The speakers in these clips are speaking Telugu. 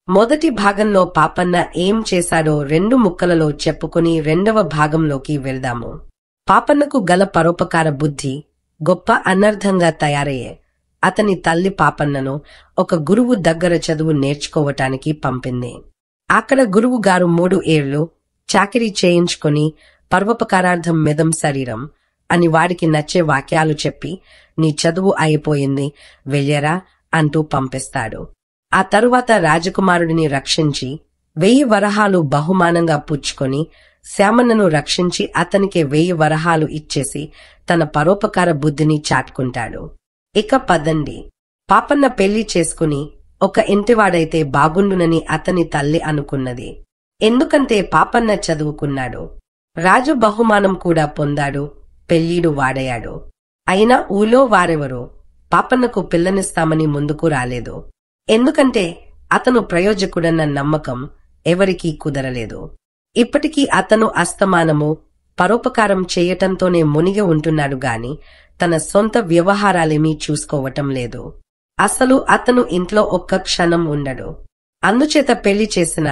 మొదటి భాగంలో పాపన్న ఏం చేశాడో 2 ముక్కలలో చెప్పుకుని రెండవ భాగంలోకి వెళ్దాము. పాపన్నకు గల పరోపకార బుద్ధి గొప్ప అనర్థంగా తయారయ్యే అతని తల్లి పాపన్నను ఒక గురువు దగ్గర చదువు నేర్చుకోవటానికి పంపింది. అక్కడ గురువు గారు 3 ఏళ్లు చాకిరీ చేయించుకుని పరోపకారార్థం మిదం శరీరం అని వాడికి నచ్చే వాక్యాలు చెప్పి నీ చదువు అయిపోయింది వెళ్ళరా అంటూ పంపిస్తాడు. ఆ తరువాత రాజకుమారుడిని రక్షించి 1000 వరహాలు బహుమానంగా పుచ్చుకొని శ్యామన్నను రక్షించి అతనికి 1000 వరహాలు ఇచ్చేసి తన పరోపకార బుద్ధిని చాటుకుంటాడు. ఇక పదండి. పాపన్న పెళ్లి చేసుకుని ఒక ఇంటివాడైతే బాగుండునని అతని తల్లి అనుకున్నది. ఎందుకంటే పాపన్న చదువుకున్నాడు, రాజు బహుమానం కూడా పొందాడు, పెళ్లిడు వాడయాడు. అయినా ఊళ్ళో వారెవరో పాపన్నకు పిల్లనిస్తామని ముందుకు రాలేదు. ఎందుకంటే అతను ప్రయోజకుడన్న నమ్మకం ఎవరికీ కుదరలేదు. ఇప్పటికీ అతను అస్తమానము పరోపకారం చేయటంతోనే మునిగి ఉంటున్నాడు గాని తన సొంత వ్యవహారాలేమీ చూసుకోవటం లేదు. అసలు అతను ఇంట్లో ఒక్క క్షణం ఉండడు. అందుచేత పెళ్లి చేసిన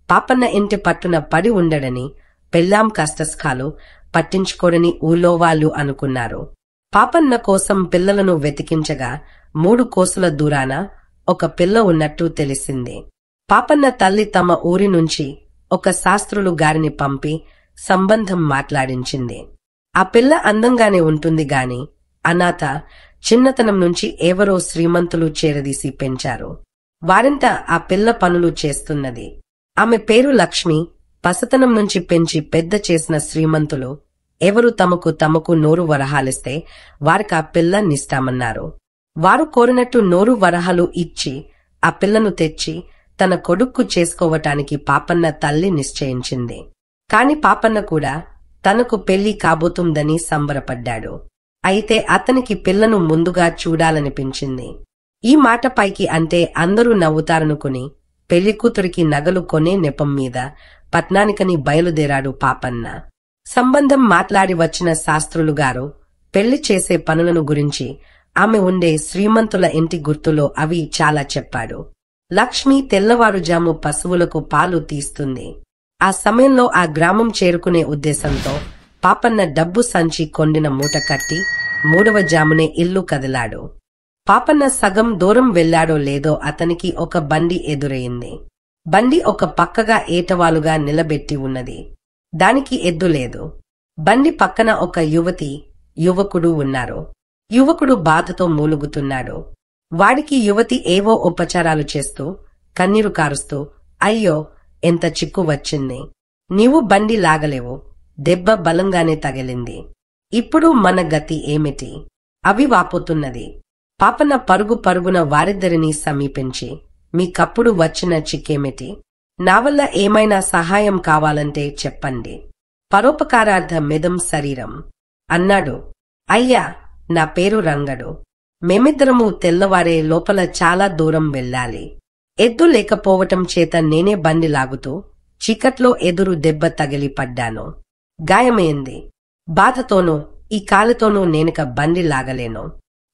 పాపన్న ఇంటి పట్టున పడి ఉండడని పెళ్ళాం కష్టసుఖాలు పట్టించుకోడని ఊళ్ళో వాళ్ళు అనుకున్నారు. పాపన్న కోసం పిల్లలను వెతికించగా 3 కోసుల దూరాన ఒక పిల్ల ఉన్నట్టు తెలిసింది. పాపన్న తల్లి తమ ఊరి నుంచి ఒక శాస్త్రులు గారిని పంపి సంబంధం మాట్లాడించింది. ఆ పిల్ల అందంగానే ఉంటుంది గాని అనాథ, చిన్నతనం నుంచి ఎవరో శ్రీమంతులు చేరదీసి పెంచారు. వారింట ఆ పిల్ల పనులు చేస్తున్నది. ఆమె పేరు లక్ష్మి. పసితనం నుంచి పెంచి పెద్ద చేసిన శ్రీమంతులు ఎవరు తమకు నోరు వరహాలిస్తే వారికి ఆ పిల్ల నిస్తామన్నారు. వారు కోరినట్టు నోరు వరహాలు ఇచ్చి ఆ పిల్లను తెచ్చి తన కొడుక్కు చేసుకోవటానికి పాపన్న తల్లి నిశ్చయించింది. కాని పాపన్న కూడా తనకు పెళ్లి కాబోతుందని సంబరపడ్డాడు. అయితే అతనికి పిల్లను ముందుగా చూడాలనిపించింది. ఈ మాట పైకి అంటే అందరూ నవ్వుతారనుకుని పెళ్లికూతురికి నగలు కొనే నెపం మీద పట్నానికని బయలుదేరాడు పాపన్న. సంబంధం మాట్లాడి వచ్చిన శాస్త్రులు గారు పెళ్లి చేసే పనులను గురించి ఆమె ఉండే శ్రీమంతుల ఇంటి గుర్తులో అవి చాలా చెప్పాడు. లక్ష్మి తెల్లవారుజాము పశువులకు పాలు తీస్తుంది. ఆ సమయంలో ఆ గ్రామం చేరుకునే ఉద్దేశంతో పాపన్న డబ్బు సంచి కొండిన మూట కట్టి 3వ జామునే ఇల్లు కదిలాడు. పాపన్న సగం దూరం వెళ్లాడో లేదో అతనికి ఒక బండి ఎదురయింది. బండి ఒక పక్కగా ఏటవాలుగా నిలబెట్టి ఉన్నది. దానికి ఎద్దు లేదు. బండి పక్కన ఒక యువతి, యువకుడు ఉన్నారు. యువకుడు బాధతో మూలుగుతున్నాడు. వాడికి యువతి ఏవో ఉపచారాలు చేస్తూ కన్నీరు కారుస్తూ అయ్యో ఎంత చిక్కు వచ్చింది, నీవు బండి లాగలేవు, దెబ్బ బలంగానే తగిలింది, ఇప్పుడు మన గతి ఏమిటి అవి వాపోతున్నది. పాపన్న పరుగున వారిద్దరినీ సమీపించి మీకప్పుడు వచ్చిన చిక్కేమిటి, నా వల్ల ఏమైనా సహాయం కావాలంటే చెప్పండి, పరోపకారార్థ మిదం శరీరం అన్నాడు. అయ్యా, నా పేరు రంగడు. మేమిద్దరము తెల్లవారే లోపల చాలా దూరం వెళ్ళాలి. ఎద్దు లేకపోవటం చేత నేనే బండి లాగుతూ చీకట్లో ఎదురు దెబ్బ తగిలి పడ్డాను. గాయమైంది. బాధతోనూ ఈ కాలితోనూ నేనిక బండి లాగలేను.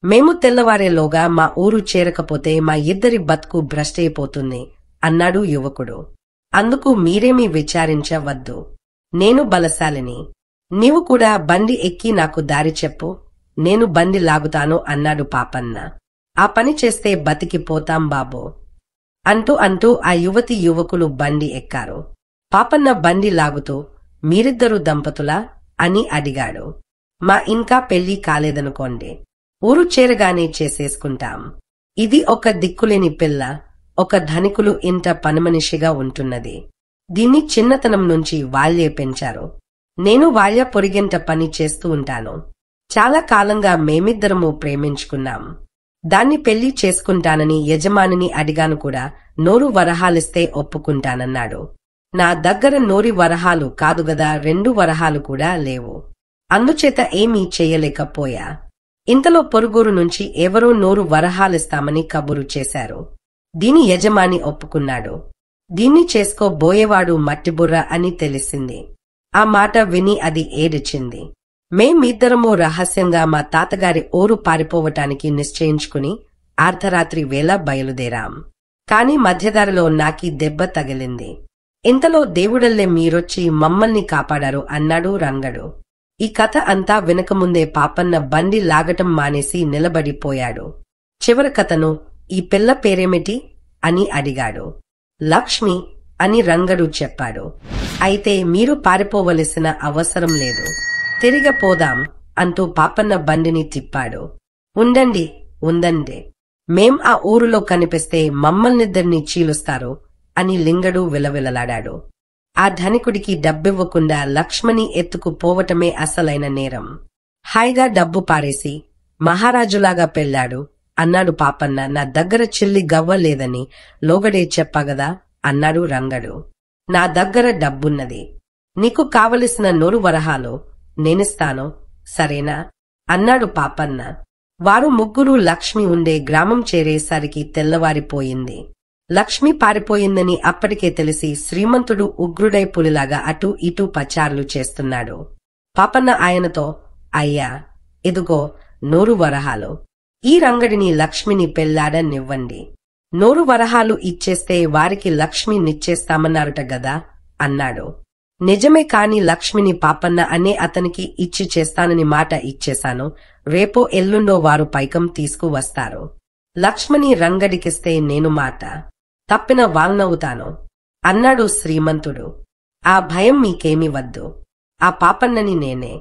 మేము తెల్లవారేలోగా మా ఊరు చేరకపోతే మా ఇద్దరి బతుకు భ్రష్టయిపోతుంది అన్నాడు యువకుడు. అందుకు మీరేమీ విచారించవద్దు, నేను బలశాలిని. నీవు కూడా బండి ఎక్కి నాకు దారి చెప్పు, నేను బండి లాగుతాను అన్నాడు పాపన్న. ఆ పని చేస్తే బతికిపోతాం బాబో అంటూ ఆ యువతి యువకులు బండి ఎక్కారు. పాపన్న బండి లాగుతూ మీరిద్దరూ దంపతులా అని అడిగాడు. మా ఇంకా పెళ్లి కాలేదనుకోండి, ఊరు చేరగానే చేసేసుకుంటాం. ఇది ఒక దిక్కులేని పిల్ల, ఒక ధనికులు ఇంట పనిమనిషిగా ఉంటున్నది. దీన్ని చిన్నతనం నుంచి వాళ్లే పెంచారు. నేను వాళ్ళ పొరిగింట పని చేస్తూ ఉంటాను. చాలా కాలంగా మేమిద్దరము ప్రేమించుకున్నాం. దాన్ని పెళ్లి చేసుకుంటానని యజమానిని అడిగాను కూడా. నోరు వరహాలిస్తే ఒప్పుకుంటానన్నాడు. నా దగ్గర నోరి వరహాలు కాదుగదా, 2 వరహాలు కూడా లేవు. అందుచేత ఏమీ చెయ్యలేకపోయా. ఇంతలో పొరుగురు నుంచి ఎవరో నోరు వరహాలిస్తామని కబురు చేశారు. దీని యజమాని ఒప్పుకున్నాడు. దీన్ని చేసుకోబోయేవాడు మట్టిబుర్ర అని తెలిసింది. ఆ మాట విని అది ఏడిచింది. మేమిద్దరము రహస్యంగా మా తాతగారి ఊరు పారిపోవటానికి నిశ్చయించుకుని అర్ధరాత్రి వేళ బయలుదేరాం. కాని మధ్యదారిలో నాకీ దెబ్బ తగిలింది. ఇంతలో దేవుడల్లే మీరొచ్చి మమ్మల్ని కాపాడారు అన్నాడు రంగడు. ఈ కథ అంతా వినకముందే పాపన్న బండి లాగటం మానేసి నిలబడిపోయాడు. చివరి కథను ఈ పిల్ల పేరేమిటి అని అడిగాడు. లక్ష్మి అని రంగడు చెప్పాడు. అయితే మీరు పారిపోవలసిన అవసరం లేదు, తిరిగిపోదాం అంటూ పాపన్న బండిని తిప్పాడు. ఉండండి ఉందండి, మేం ఆ ఊరులో కనిపిస్తే మమ్మల్నిద్దరినీ చీలుస్తారు అని లింగడు విలవిలలాడాడు. ఆ ధనికుడికి డబ్బివ్వకుండా లక్ష్మణి ఎత్తుకుపోవటమే అసలైన నేరం. హాయిగా డబ్బు పారేసి మహారాజులాగా పెళ్ళాడు అన్నాడు పాపన్న. నా దగ్గర చిల్లి గవ్వ లేదని లోగడే చెప్పగదా అన్నాడు రంగడు. నా దగ్గర డబ్బున్నది, నీకు కావలసిన 100 వరహాలు నేనిస్తాను, సరేనా అన్నాడు పాపన్న. వారు ముగ్గురు లక్ష్మి ఉండే గ్రామం చేరేసరికి తెల్లవారిపోయింది. లక్ష్మి పారిపోయిందని అప్పటికే తెలిసి శ్రీమంతుడు ఉగ్రుడై పులిలాగా అటూ ఇటూ పచారులు చేస్తున్నాడు. పాపన్న ఆయనతో, అయ్యా ఇదిగో 100 వరహాలు, ఈ రంగడిని లక్ష్మిని పెళ్లాడనివ్వండి. 100 వరహాలు ఇచ్చేస్తే వారికి లక్ష్మి నిచ్చేస్తామన్నారుట గదా అన్నాడు. నిజమే, కాని లక్ష్మిని పాపన్న అనే అతనికి ఇచ్చి చేస్తానని మాట ఇచ్చేశాను. రేపో ఎల్లుండో వారు పైకం తీసుకువస్తారు. లక్ష్మిని రంగడికిస్తే నేను మాట తప్పిన వాల్నవుతాను అన్నాడు శ్రీమంతుడు. ఆ భయం మీకేమీ వద్దు, ఆ పాపన్నని నేనే.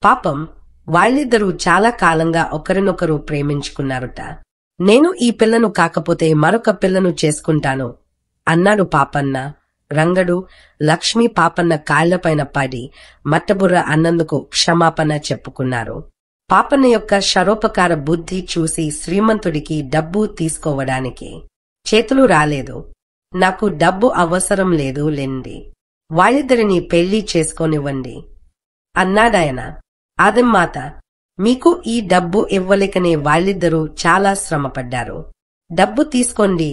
పాపం వాళ్ళిద్దరూ చాలా కాలంగా ఒకరినొకరు ప్రేమించుకున్నారుట. నేను ఈ పిల్లను కాకపోతే మరొక పిల్లను చేసుకుంటాను అన్నాడు పాపన్న. రంగడు, లక్ష్మి పాపన్న కాళ్లపైన పడి మట్టబుర్ర అన్నందుకు క్షమాపణ చెప్పుకున్నారు. పాపన్న యొక్క శరోపకార బుద్ధి చూసి శ్రీమంతుడికి డబ్బు తీసుకోవడానికి చేతులు రాలేదు. నాకు డబ్బు అవసరం లేదు లెండి, వాళ్ళిద్దరిని పెళ్లి చేసుకోనివ్వండి అన్నాడాయన. అదెమ్మాట, మీకు ఈ డబ్బు ఇవ్వలేకనే వాళ్ళిద్దరూ చాలా శ్రమపడ్డారు. డబ్బు తీసుకోండి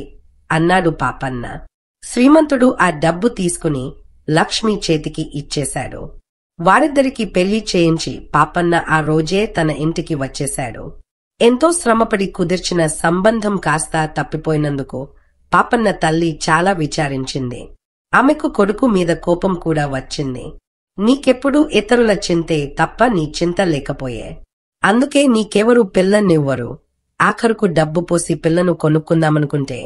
అన్నాడు పాపన్న. శ్రీమంతుడు ఆ డబ్బు తీసుకుని లక్ష్మి చేతికి ఇచ్చేశాడు. వారిద్దరికి పెళ్లి చేయించి పాపన్న ఆ రోజే తన ఇంటికి వచ్చేశాడు. ఎంతో శ్రమపడి కుదిర్చిన సంబంధం కాస్త తప్పిపోయినందుకు పాపన్న తల్లి చాలా విచారించింది. ఆమెకు కొడుకు మీద కోపం కూడా వచ్చింది. నీకెప్పుడు ఇతరుల చింతే తప్ప నీ చింత లేకపోయే, అందుకే నీకెవరు పిల్లనివ్వరు. ఆఖరుకు డబ్బు పోసి పిల్లను కొనుక్కుందామనుకుంటే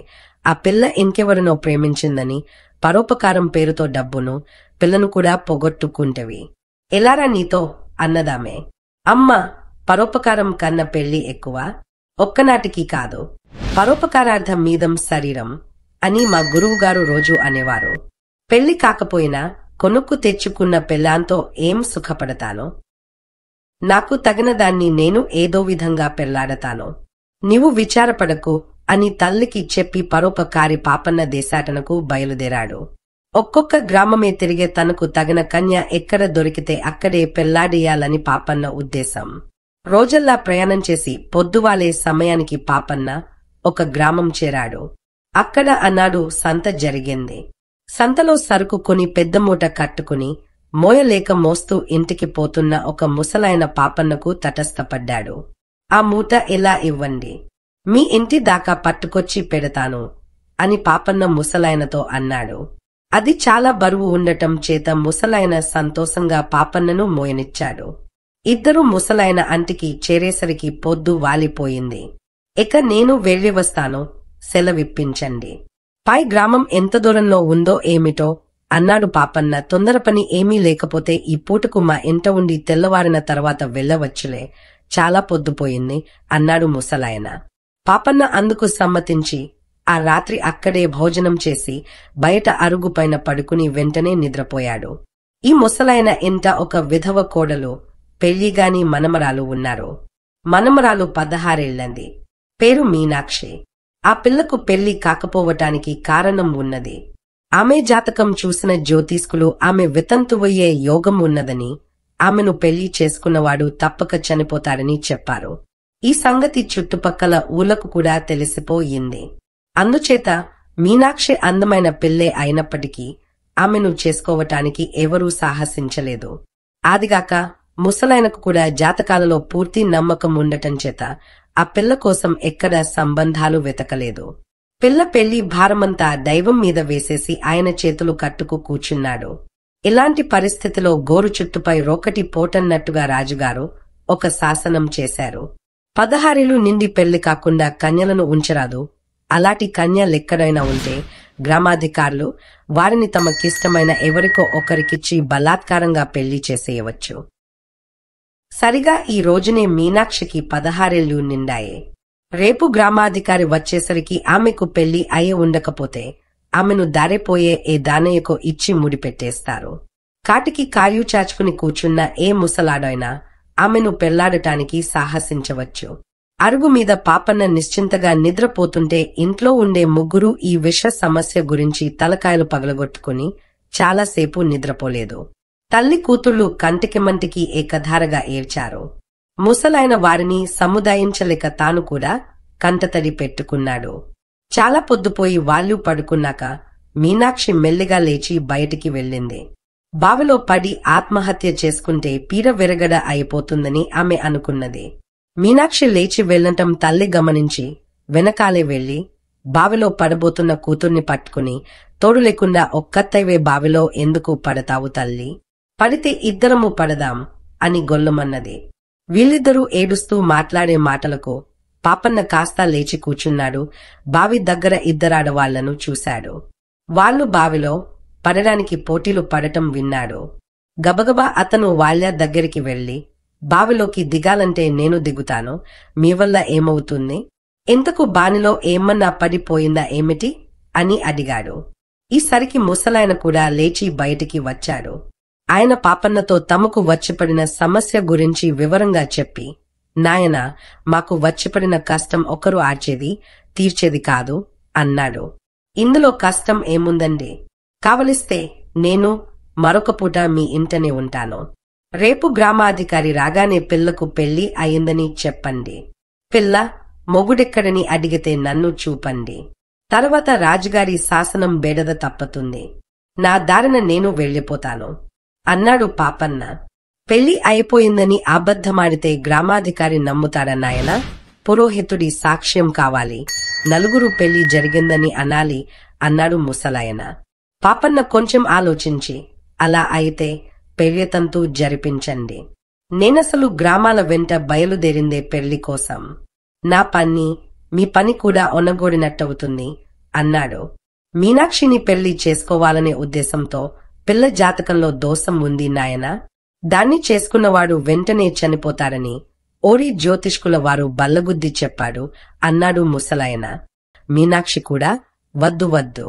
ఆ పిల్ల ఇంకెవరినో ప్రేమించిందని పరోపకారం పేరుతో డబ్బును పిల్లను కూడా పొగొట్టుకుంటవి. ఎలారా నీతో అన్నదామే. అమ్మ, పరోపకారం కన్న పెళ్లి ఎక్కువ, ఒక్కనాటికి కాదు, పరోపకారార్థం మీదం శరీరం అని మా గురువుగారు రోజు అనేవారు. పెళ్లి కాకపోయినా కొనుక్కు తెచ్చుకున్న పెళ్లాంతో ఏం సుఖపడతాను? నాకు తగిన దాన్ని నేను ఏదో విధంగా పెళ్లాడతాను, నీవు విచారపడకు అని తల్లికి చెప్పి పరోపకారి పాపన్న దేశాటనకు బయలుదేరాడు. ఒక్కొక్క గ్రామమే తిరిగే తనకు తగిన కన్య ఎక్కడ దొరికితే అక్కడే పెళ్లాడియాలని పాపన్న ఉద్దేశం. రోజల్లా ప్రయాణం చేసి పొద్దువాలే సమయానికి పాపన్న ఒక గ్రామం చేరాడు. అక్కడ అన్నాడు సంత జరిగింది. సంతలో సరుకు కొని పెద్ద మూట కట్టుకుని మోయలేక మోస్తూ ఇంటికి పోతున్న ఒక ముసలాయన పాపన్నకు తటస్థపడ్డాడు. ఆ మూట ఎలా ఇవ్వండి, మీ ఇంటి దాకా పట్టుకొచ్చి పెడతాను అని పాపన్న ముసలాయనతో అన్నాడు. అది చాలా బరువు ఉండటం చేత ముసలాయన సంతోషంగా పాపన్నను మోయనిచ్చాడు. ఇద్దరు ముసలాయన అంటికి చేరేసరికి పొద్దు వాలిపోయింది. ఇక నేను వెళ్ళి వస్తాను, సెలవిప్పించండి. పై గ్రామం ఎంత దూరంలో ఉందో ఏమిటో అన్నాడు పాపన్న. తొందర పని ఏమీ లేకపోతే ఈ పూటకు మా ఇంట ఉండి తెల్లవారిన తర్వాత వెళ్ళవచ్చులే, చాలా పొద్దుపోయింది అన్నాడు ముసలాయన. పాపన్న అందుకు సమ్మతించి ఆ రాత్రి అక్కడే భోజనం చేసి బయట అరుగుపైన పడుకుని వెంటనే నిద్రపోయాడు. ఈ ముసలాయన ఇంట ఒక విధవ కోడలు, పెళ్లిగాని మనమరాలు ఉన్నారు. మనమరాలు 16 ఏళ్లంది. పేరు మీనాక్షి. ఆ పిల్లకు పెళ్లి కాకపోవటానికి కారణం ఉన్నది. ఆమె జాతకం చూసిన జ్యోతిష్కులు ఆమె వితంతువయ్యే యోగం ఉన్నదని, ఆమెను పెళ్లి చేసుకున్నవాడు తప్పక చనిపోతాడని చెప్పారు. ఈ సంగతి చుట్టుపక్కల ఊళ్ళకు కూడా తెలిసిపోయింది. అందుచేత మీనాక్షి అందమైన పిల్లే అయినప్పటికీ ఆమెను చేసుకోవటానికి ఎవరూ సాహసించలేదు. ఆదిగాక ముసలాయనకు కూడా జాతకాలలో పూర్తి నమ్మకం ఉండటం చేత ఆ పిల్ల కోసం ఎక్కడా సంబంధాలు వెతకలేదు. పిల్ల పెళ్లి భారమంతా దైవం మీద వేసేసి ఆయన చేతులు కట్టుకు కూర్చున్నాడు. ఇలాంటి పరిస్థితిలో గోరు చుట్టుపై రోకటి పోటన్నట్టుగా రాజుగారు ఒక శాసనం చేశారు. 16 నిండి పెళ్లి కాకుండా కన్యలను ఉంచరాదు. అలాంటి కన్యలెక్కడైనా ఉంటే గ్రామాధికారులు వారిని తమకిష్టమైన ఎవరికో ఒకరికిచ్చి బలాత్కారంగా పెళ్లి చేసేయవచ్చు. సరిగా ఈ రోజునే మీనాక్షికి 16 నిండాయి. రేపు గ్రామాధికారి వచ్చేసరికి ఆమెకు పెళ్లి అయ్యి ఉండకపోతే ఆమెను దారిపోయే ఏ దానయ్యకో ఇచ్చి ముడిపెట్టేస్తారు. కాటికి కాయు చాచుకుని కూర్చున్న ఏ ముసలాడైనా ఆమెను పెళ్లాడటానికి సాహసించవచ్చు. అరుగు మీద పాపన్న నిశ్చింతగా నిద్రపోతుంటే ఇంట్లో ఉండే ముగ్గురు ఈ విష సమస్య గురించి తలకాయలు పగలగొట్టుకుని చాలాసేపు నిద్రపోలేదు. తల్లి కూతుళ్లు కంటికి మంటికి ఏకధారగా ఏడ్చారు. ముసలైన వారిని సముదాయించలేక తాను కూడా కంటతడి పెట్టుకున్నాడు. చాలా పొద్దుపోయి వాళ్ళు పడుకున్నాక మీనాక్షి మెల్లిగా లేచి బయటికి వెళ్ళింది. బావిలో పడి ఆత్మహత్య చేసుకుంటే పీర విరగడ అయిపోతుందని ఆమె అనుకున్నది. మీనాక్షి లేచి వెళ్లటం తల్లి గమనించి వెనకాలే వెళ్లి బావిలో పడబోతున్న కూతుర్ని పట్టుకుని తోడు లేకుండా ఒక్కత్తైవే బావిలో ఎందుకు పడతావు తల్లి? పడితే ఇద్దరము పడదాం అని గొల్లుమన్నది. వీళ్ళిద్దరూ ఏడుస్తూ మాట్లాడే మాటలకు పాపన్న కాస్తా లేచి కూర్చున్నాడు. బావి దగ్గర ఇద్దరాడవాళ్లను చూశాడు. వాళ్లు బావిలో పడడానికి పోటీలు పడటం విన్నాడు. గబగబా అతను వాళ్ళ దగ్గరికి వెళ్లి, బావిలోకి దిగాలంటే నేను దిగుతాను, మీ వల్ల ఏమవుతుంది? ఇంతకు బానిలో ఏమన్నా పడిపోయిందా ఏమిటి అని అడిగాడు. ఈసరికి ముసలాయన కూడా లేచి బయటికి వచ్చాడు. ఆయన పాపన్నతో తమకు వచ్చిపడిన సమస్య గురించి వివరంగా చెప్పి, నాయనా, మాకు వచ్చిపడిన కష్టం ఒకరు ఆర్చేది తీర్చేది కాదు అన్నాడు. ఇందులో కష్టం ఏముందండి? కావలిస్తే నేను మరొక పూట మీ ఇంటనే ఉంటాను. రేపు గ్రామాధికారి రాగానే పిల్లకు పెళ్లి అయిందని చెప్పండి. పిల్ల మొగుడెక్కడని అడిగితే నన్ను చూపండి. తర్వాత రాజుగారి శాసనం బెడద తప్పుతుంది. నా దారిన నేను వెళ్లిపోతాను అన్నాడు పాపన్న. పెళ్లి అయిపోయిందని అబద్ధమాడితే గ్రామాధికారి నమ్ముతాడన్నాయన. పురోహితుడి సాక్ష్యం కావాలి. నలుగురు పెళ్లి జరిగిందని అనాలి అన్నాడు ముసలాయన. పాపన్న కొంచెం ఆలోచించి, అలా అయితే పెళ్లితంతు జరిపించండి. నేనసలు గ్రామాల వెంట బయలుదేరిందే పెళ్లి కోసం. నా పని మీ పని కూడా ఒనగోడినట్టవుతుంది అన్నాడు. మీనాక్షిని పెళ్లి చేసుకోవాలనే ఉద్దేశంతో పిల్ల జాతకంలో దోషం ఉంది నాయనా. దాన్ని చేసుకున్నవాడు వెంటనే చనిపోతాడని ఓరి జ్యోతిష్కుల వారు బల్లగుద్ది చెప్పాడు అన్నాడు ముసలాయన. మీనాక్షి కూడా వద్దు వద్దు,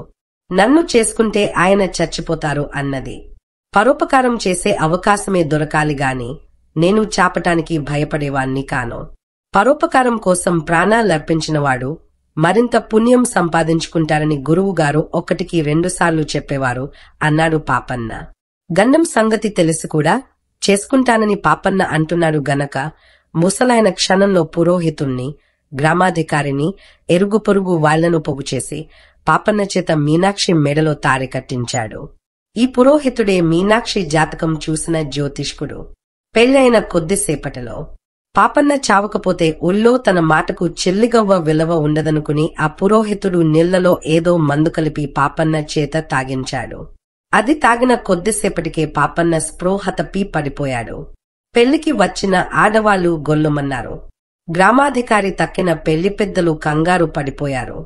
నన్ను చేసుకుంటే ఆయన చచ్చిపోతారు అన్నది. పరోపకారం చేసే అవకాశమే దొరకాలి గాని నేను చాపటానికి భయపడేవాణ్ణి కాను. పరోపకారం కోసం ప్రాణాలర్పించినవాడు మరింత పుణ్యం సంపాదించుకుంటారని గురువుగారు 1కి 2 సార్లు చెప్పేవారు అన్నాడు పాపన్న. గండం సంగతి తెలిసి కూడా చేసుకుంటానని పాపన్న అంటున్నాడు గనక ముసలాయన క్షణంలో పురోహితుణ్ణి, గ్రామాధికారిని, ఎరుగు పొరుగు వాళ్లను పోగుచేసి పాపన్న చేత మీనాక్షి మెడలో తారె కట్టించాడు. ఈ పురోహితుడే మీనాక్షి జాతకం చూసిన జ్యోతిష్కుడు. పెళ్లైన కొద్దిసేపటిలో పాపన్న చావకపోతే ఊళ్ళో తన మాటకు చెల్లిగవ్వ విలువ ఉండదనుకుని ఆ పురోహితుడు నీళ్లలో ఏదో మందు కలిపి పాపన్న చేత తాగించాడు. అది తాగిన కొద్దిసేపటికే పాపన్న స్పృహ తప్పి పడిపోయాడు. పెళ్లికి వచ్చిన ఆడవాళ్లు గొల్లుమన్నారు. గ్రామాధికారి తక్కిన పెళ్లి పెద్దలు కంగారు పడిపోయారు.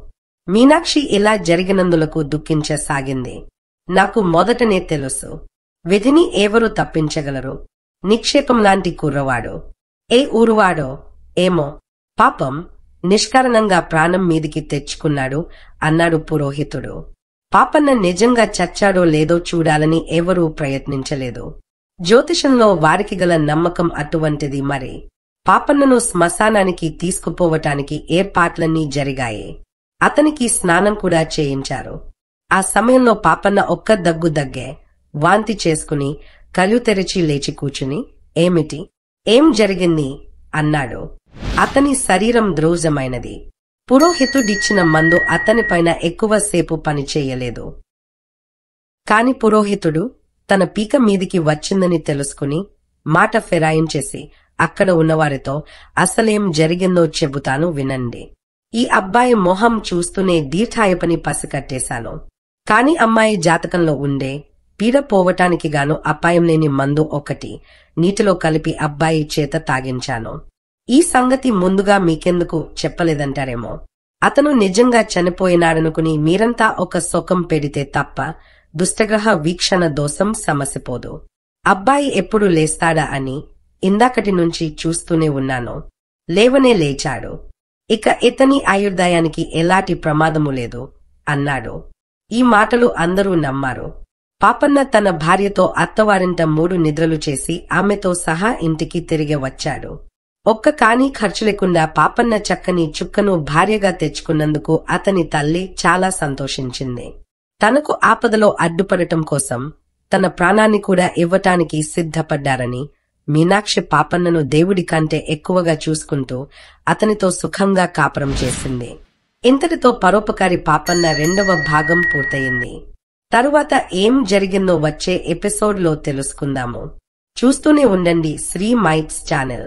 మీనాక్షి ఇలా జరిగినందులకు దుఃఖించసాగింది. నాకు మొదటనే తెలుసు, విధిని ఎవరు తప్పించగలరు? నిక్షేపం లాంటి కుర్రవాడు, ఏ ఊరువాడో ఏమో, పాపం నిష్కారణంగా ప్రాణం మీదికి తెచ్చుకున్నాడు అన్నాడు పురోహితుడు. పాపన్న నిజంగా చచ్చాడో లేదో చూడాలని ఎవరూ ప్రయత్నించలేదు. జ్యోతిషంలో వారికి గల నమ్మకం అటువంటిది. మరి పాపన్నను శ్మశానానికి తీసుకుపోవటానికి ఏర్పాట్లన్నీ జరిగాయి. అతనికి స్నానం కూడా చేయించారు. ఆ సమయంలో పాపన్న ఒక్క దగ్గు దగ్గే, వాంతి చేసుకుని కళ్ళు తెరిచి లేచి కూర్చుని, ఏమిటి, ఏం జరిగింది అన్నాడు. అతని శరీరం ద్రోజమైనది. పురోహితుడిచ్చిన మందు అతనిపైన ఎక్కువసేపు పనిచేయలేదు. కాని పురోహితుడు తన పీక మీదికి వచ్చిందని తెలుసుకుని మాట ఫిరాయించేసి అక్కడ ఉన్నవారితో అసలేం జరిగిందో చెబుతాను వినండి. ఈ అబ్బాయి మొహం చూస్తూనే దీర్ఘాయపని పసికట్టేశాను. కాని అమ్మాయి జాతకంలో ఉండే పీడ పోవటానికి గాను అపాయం లేని మందు ఒకటి నీటిలో కలిపి అబ్బాయి చేత తాగించాను. ఈ సంగతి ముందుగా మీకెందుకు చెప్పలేదంటారేమో. అతను నిజంగా చనిపోయినాడనుకుని మీరంతా ఒక శోకం పెడితే తప్ప దుష్టగ్రహ వీక్షణ దోషం సమసిపోదు. అబ్బాయి ఎప్పుడు లేస్తాడా అని ఇందాకటి నుంచి చూస్తూనే ఉన్నాను. లేవనే లేచాడు. ఇక ఇతని ఆయుర్దాయానికి ఎలాంటి ప్రమాదము లేదు అన్నాడు. ఈ మాటలు అందరూ నమ్మారు. పాపన్న తన భార్యతో అత్తవారింట 3 నిద్రలు చేసి ఆమెతో సహా ఇంటికి తిరిగి వచ్చాడు. ఒక్క కాని ఖర్చు లేకుండా పాపన్న చక్కని చుక్కను భార్యగా తెచ్చుకున్నందుకు అతని తల్లి చాలా సంతోషించింది. తనకు ఆపదలో అడ్డుపడటం కోసం తన ప్రాణాన్ని కూడా ఇవ్వటానికి సిద్ధపడ్డారని మీనాక్షి పాపన్నను దేవుడి కంటే ఎక్కువగా చూసుకుంటూ అతనితో సుఖంగా కాపురం చేసింది. ఇంతటితో పరోపకారి పాపన్న 2వ భాగం పూర్తయింది. తరువాత ఏం జరిగిందో వచ్చే ఎపిసోడ్లో తెలుసుకుందాము. చూస్తూనే ఉండండి శ్రీ మైట్స్ ఛానల్.